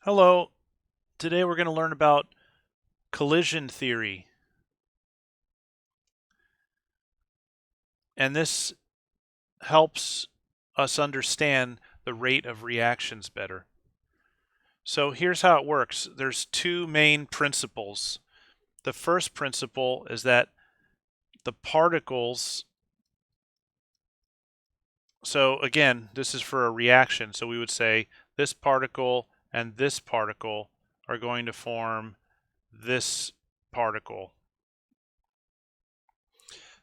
Hello, today we're going to learn about collision theory. And this helps us understand the rate of reactions better. So here's how it works. There's two main principles. The first principle is that the particles, so again, this is for a reaction. So we would say this particle and this particle are going to form this particle.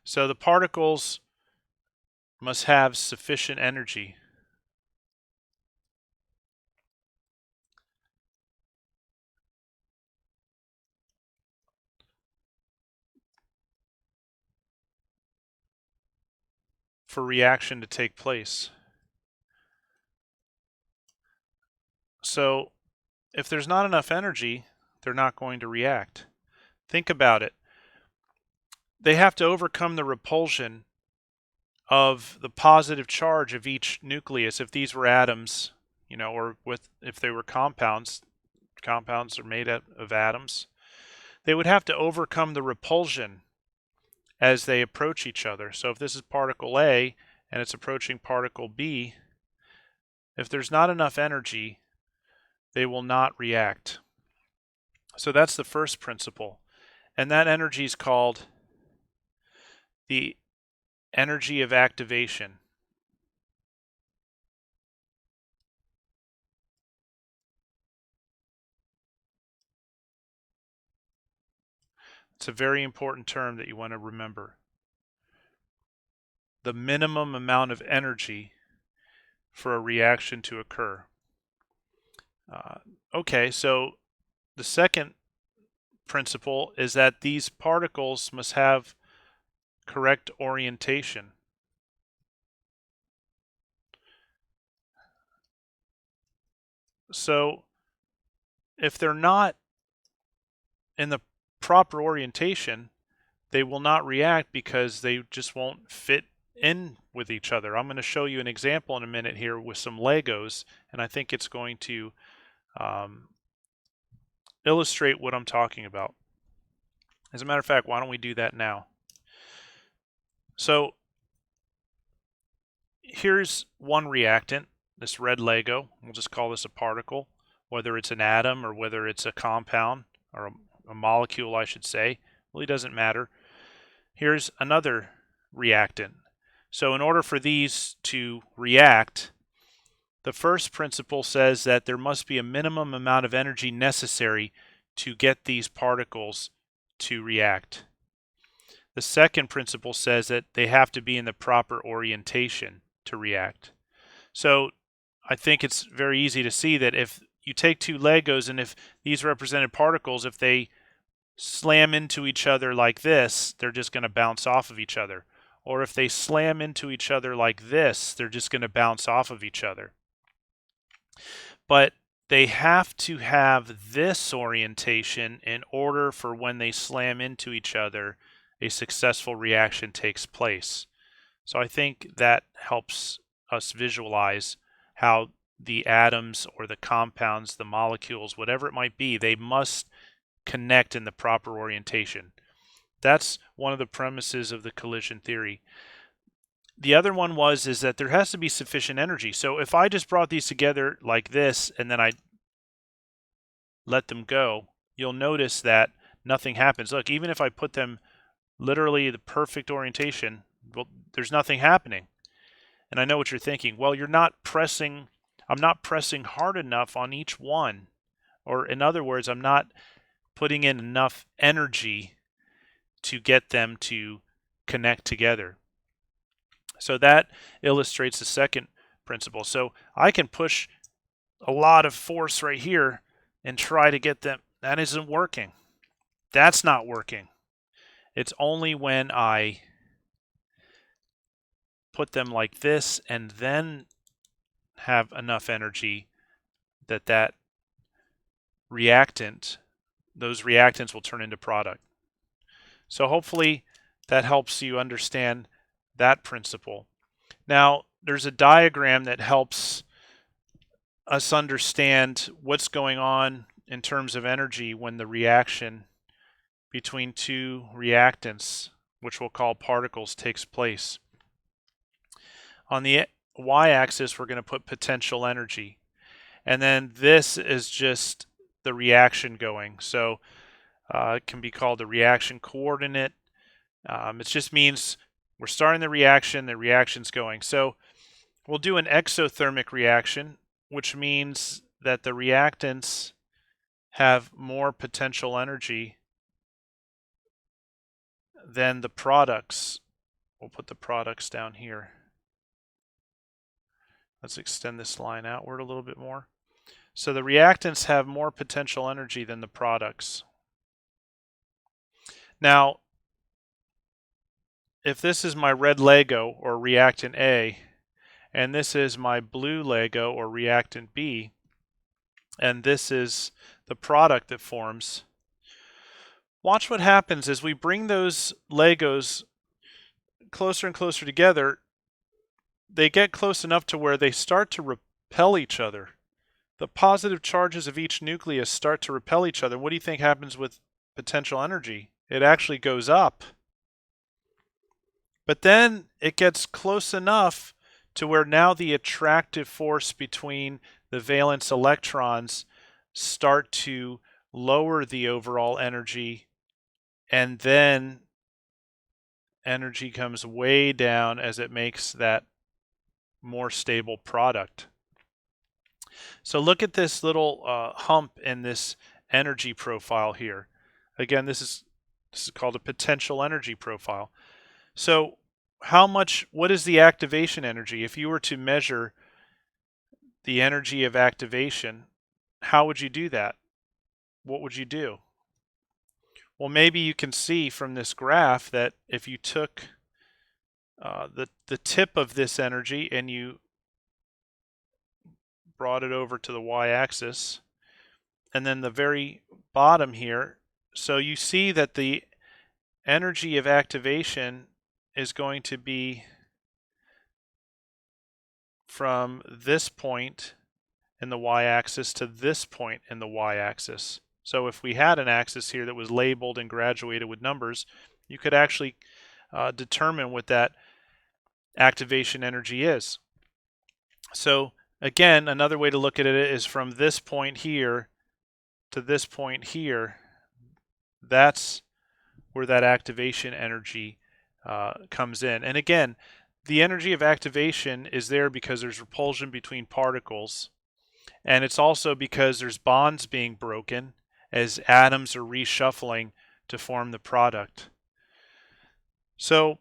So the particles must have sufficient energy. For reaction to take place. So if there's not enough energy, they're not going to react. Think about it. They have to overcome the repulsion of the positive charge of each nucleus. If these were atoms, or if they were compounds are made of atoms, they would have to overcome the repulsion as they approach each other. So if this is particle A and it's approaching particle B, if there's not enough energy, they will not react. So that's the first principle. And that energy is called the energy of activation. It's a very important term that you want to remember. The minimum amount of energy for a reaction to occur. Okay, so the second principle is that these particles must have correct orientation. So if they're not in the proper orientation, they will not react because they just won't fit in with each other. I'm going to show you an example in a minute here with some Legos, and I think it's going to illustrate what I'm talking about. As a matter of fact, why don't we do that now? So here's one reactant, this red Lego. We'll just call this a particle, whether it's an atom or whether it's a compound or a molecule, I should say. Really doesn't matter. Here's another reactant. So in order for these to react, the first principle says that there must be a minimum amount of energy necessary to get these particles to react. The second principle says that they have to be in the proper orientation to react. So I think it's very easy to see that if you take two Legos and if these represented particles, if they slam into each other like this, they're just going to bounce off of each other. Or if they slam into each other like this, they're just going to bounce off of each other. But they have to have this orientation in order for when they slam into each other, a successful reaction takes place. So I think that helps us visualize how the atoms or the compounds, the molecules, whatever it might be, they must connect in the proper orientation. That's one of the premises of the collision theory. The other one is that there has to be sufficient energy. So if I just brought these together like this and then I let them go, you'll notice that nothing happens. Look, even if I put them literally the perfect orientation, well, there's nothing happening. And I know what you're thinking. Well, I'm not pressing hard enough on each one. Or in other words, I'm not putting in enough energy to get them to connect together. So that illustrates the second principle. So I can push a lot of force right here and try to get them. That isn't working. That's not working. It's only when I put them like this and then have enough energy that reactant, those reactants will turn into product. So hopefully that helps you understand that principle. Now, there's a diagram that helps us understand what's going on in terms of energy when the reaction between two reactants, which we'll call particles, takes place. On the y-axis, we're going to put potential energy. And then this is just the reaction going. So it can be called the reaction coordinate. It just means we're starting the reaction's going. So we'll do an exothermic reaction, which means that the reactants have more potential energy than the products. We'll put the products down here. Let's extend this line outward a little bit more. So the reactants have more potential energy than the products. Now, if this is my red Lego or reactant A, and this is my blue Lego or reactant B, and this is the product that forms, watch what happens as we bring those Legos closer and closer together. They get close enough to where they start to repel each other. The positive charges of each nucleus start to repel each other. What do you think happens with potential energy? It actually goes up. But then it gets close enough to where now the attractive force between the valence electrons start to lower the overall energy, and then energy comes way down as it makes that more stable product. So look at this little hump in this energy profile here. Again, this is called a potential energy profile. So what is the activation energy? If you were to measure the energy of activation, how would you do that? What would you do? Well, maybe you can see from this graph that if you took the tip of this energy and you brought it over to the y-axis, and then the very bottom here, so you see that the energy of activation is going to be from this point in the y-axis to this point in the y-axis. So if we had an axis here that was labeled and graduated with numbers, you could actually determine what that activation energy is. So again, another way to look at it is from this point here to this point here. That's where that activation energy comes in. And again, the energy of activation is there because there's repulsion between particles, and it's also because there's bonds being broken as atoms are reshuffling to form the product. So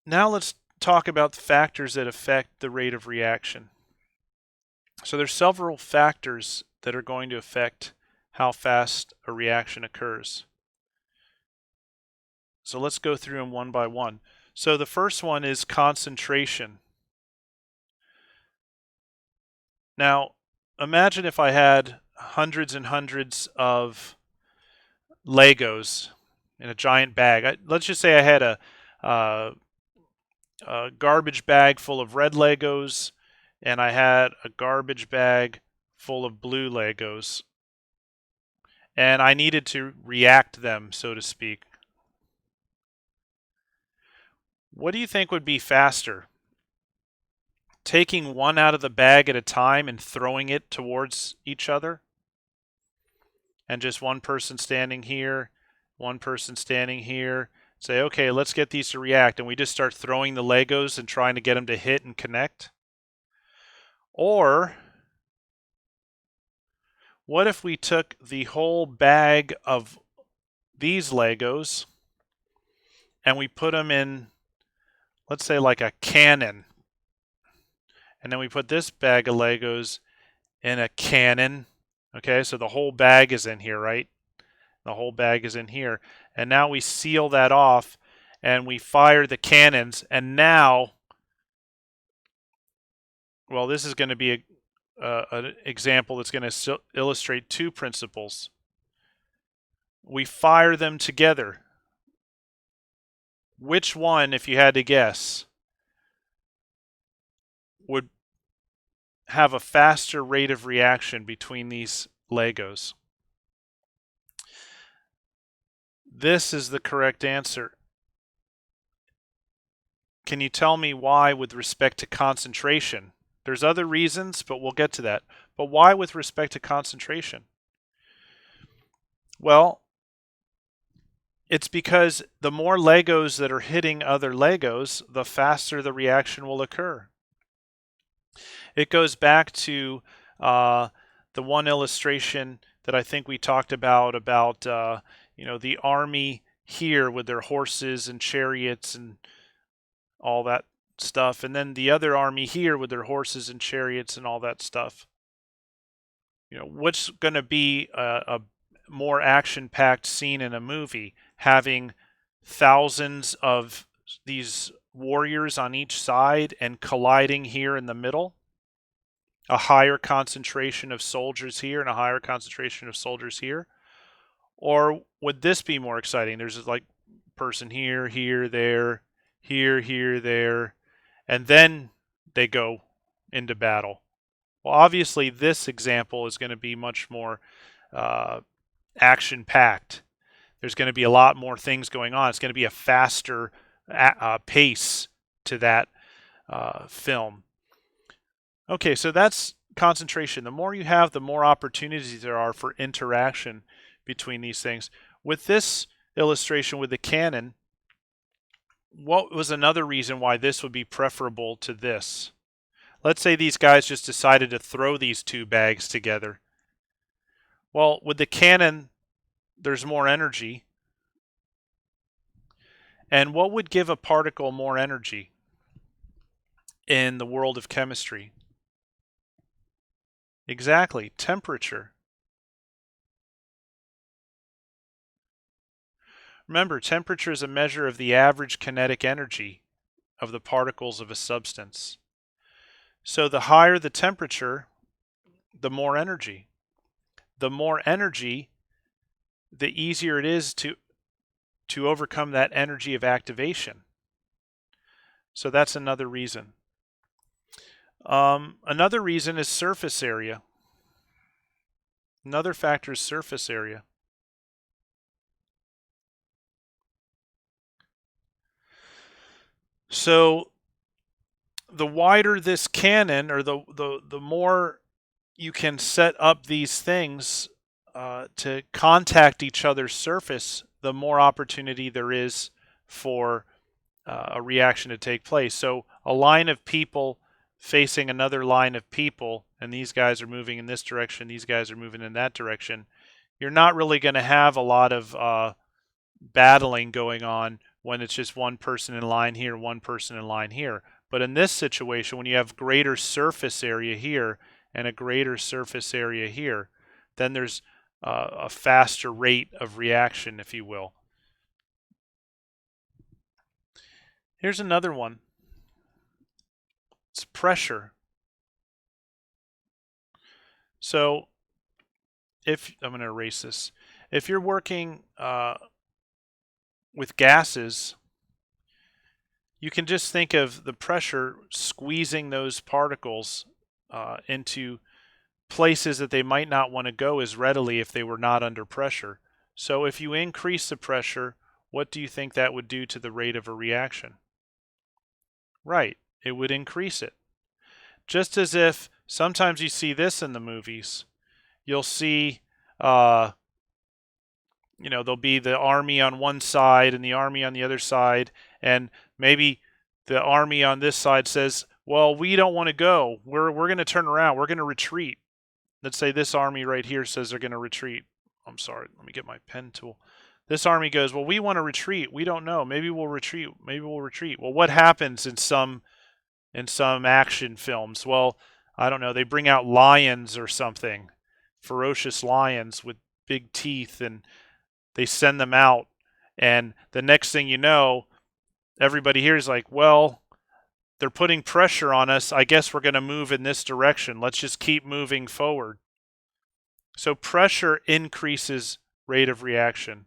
now let's talk about the factors that affect the rate of reaction. So there's several factors that are going to affect how fast a reaction occurs. So let's go through them one by one. So the first one is concentration. Now, imagine if I had hundreds and hundreds of Legos in a giant bag. Let's just say I had a garbage bag full of red Legos, and I had a garbage bag full of blue Legos, and I needed to react them, so to speak. What do you think would be faster? Taking one out of the bag at a time and throwing it towards each other? And just one person standing here, one person standing here, say, okay, let's get these to react, and we just start throwing the Legos and trying to get them to hit and connect? Or what if we took the whole bag of these Legos and we put them in, let's say, like a cannon, and then we put this bag of Legos in a cannon? Okay, so the whole bag is in here, right? The whole bag is in here. And now we seal that off and we fire the cannons. And now, well, this is going to be an example that's going to illustrate two principles. We fire them together. Which one, if you had to guess, would have a faster rate of reaction between these Legos? This is the correct answer. Can you tell me why with respect to concentration? There's other reasons, but we'll get to that. But why with respect to concentration? Well, it's because the more Legos that are hitting other Legos, the faster the reaction will occur. It goes back to the one illustration that I think we talked about the army here with their horses and chariots and all that stuff, and then the other army here with their horses and chariots and all that stuff. What's going to be a more action-packed scene in a movie? Having thousands of these warriors on each side and colliding here in the middle? A higher concentration of soldiers here and a higher concentration of soldiers here? Or would this be more exciting? There's like person here, here, there, here, there, and then they go into battle. Well, obviously this example is going to be much more action-packed. There's going to be a lot more things going on. It's going to be a faster pace to that film. Okay, so that's concentration. The more you have, the more opportunities there are for interaction between these things. With this illustration with the cannon, what was another reason why this would be preferable to this? Let's say these guys just decided to throw these two bags together. Well, with the cannon, there's more energy. And what would give a particle more energy in the world of chemistry? Exactly, temperature. Remember, temperature is a measure of the average kinetic energy of the particles of a substance. So the higher the temperature, the more energy. The more energy, the easier it is to overcome that energy of activation. So that's another reason. Another reason is surface area. Another factor is surface area. So the wider this cannon, or the more you can set up these things to contact each other's surface, the more opportunity there is for a reaction to take place. So a line of people facing another line of people, and these guys are moving in this direction, these guys are moving in that direction, you're not really going to have a lot of battling going on when it's just one person in line here, one person in line here. But in this situation, when you have greater surface area here and a greater surface area here, then there's a faster rate of reaction, if you will. Here's another one. It's pressure. So I'm going to erase this. If you're working with gases, you can just think of the pressure squeezing those particles into places that they might not want to go as readily if they were not under pressure. So if you increase the pressure, what do you think that would do to the rate of a reaction? Right, it would increase it. Just as if sometimes you see this in the movies, you'll see there'll be the army on one side and the army on the other side, and maybe the army on this side says, well, we don't want to go. We're going to turn around. We're going to retreat. Let's say this army right here says they're going to retreat. I'm sorry. Let me get my pen tool. This army goes, well, we want to retreat. We don't know. Maybe we'll retreat. Maybe we'll retreat. Well, what happens in some action films? Well, I don't know. They bring out lions or something, ferocious lions with big teeth, and they send them out. And the next thing you know, everybody here is like, well, they're putting pressure on us. I guess we're going to move in this direction. Let's just keep moving forward. So pressure increases rate of reaction.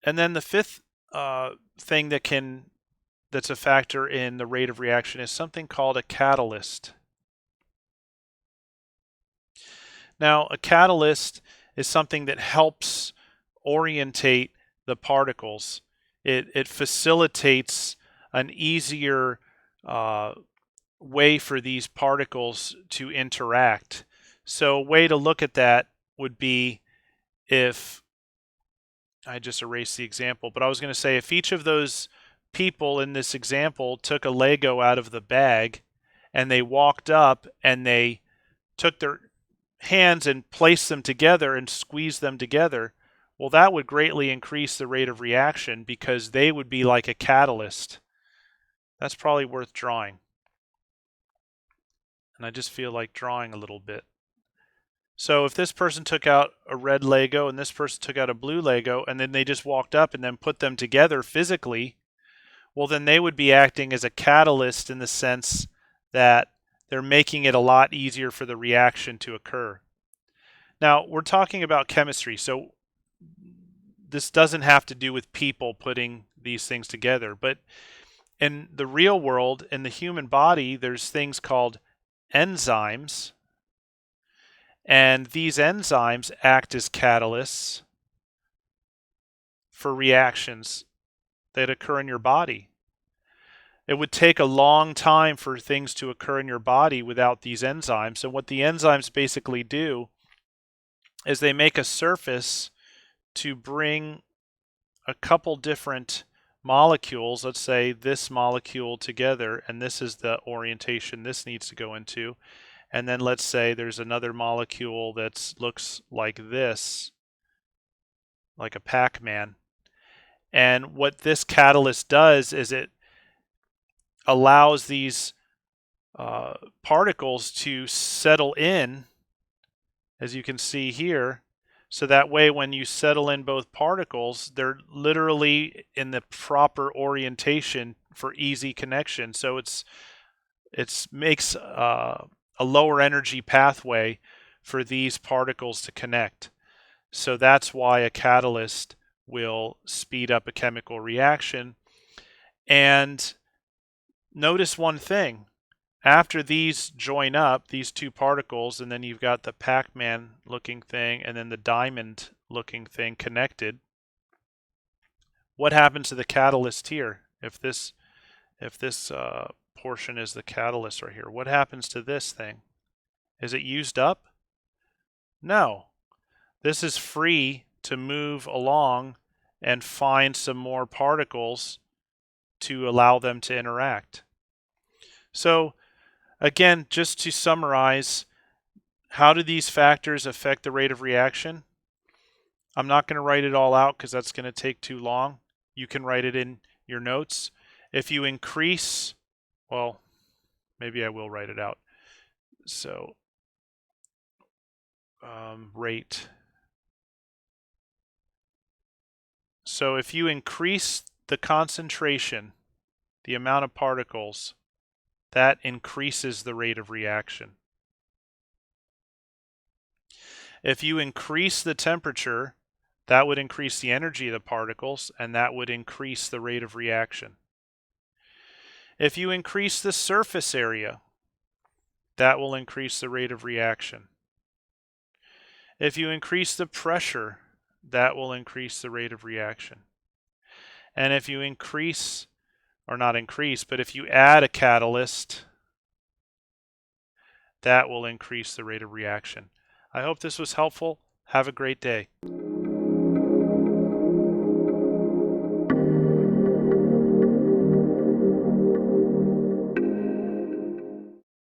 And then the fifth thing that can that's a factor in the rate of reaction is something called a catalyst. Now, a catalyst is something that helps orientate the particles. It facilitates an easier way for these particles to interact. So a way to look at that would be, if I just erased the example, but I was going to say if each of those people in this example took a Lego out of the bag and they walked up and they took their hands and placed them together and squeezed them together, well, that would greatly increase the rate of reaction because they would be like a catalyst. That's probably worth drawing. And I just feel like drawing a little bit. So if this person took out a red Lego and this person took out a blue Lego and then they just walked up and then put them together physically, well, then they would be acting as a catalyst in the sense that they're making it a lot easier for the reaction to occur. Now, we're talking about chemistry, so this doesn't have to do with people putting these things together. But in the real world, in the human body, there's things called enzymes. And these enzymes act as catalysts for reactions that occur in your body. It would take a long time for things to occur in your body without these enzymes. And what the enzymes basically do is they make a surface to bring a couple different molecules, let's say this molecule together, and this is the orientation this needs to go into. And then let's say there's another molecule that looks like this, like a Pac-Man. And what this catalyst does is it allows these particles to settle in, as you can see here. So that way when you settle in both particles, they're literally in the proper orientation for easy connection. So it makes a lower energy pathway for these particles to connect. So that's why a catalyst will speed up a chemical reaction. And notice one thing. After these join up, these two particles, and then you've got the Pac-Man looking thing and then the diamond looking thing connected, what happens to the catalyst here? If this portion is the catalyst right here, what happens to this thing? Is it used up? No. This is free to move along and find some more particles to allow them to interact. So again, just to summarize, how do these factors affect the rate of reaction? I'm not going to write it all out because that's going to take too long. You can write it in your notes. If you increase, well, maybe I will write it out. So, rate. So if you increase the concentration, the amount of particles, that increases the rate of reaction. If you increase the temperature, that would increase the energy of the particles, and that would increase the rate of reaction. If you increase the surface area, that will increase the rate of reaction. If you increase the pressure, that will increase the rate of reaction. And if you increase, or not increase, but if you add a catalyst, that will increase the rate of reaction. I hope this was helpful. Have a great day.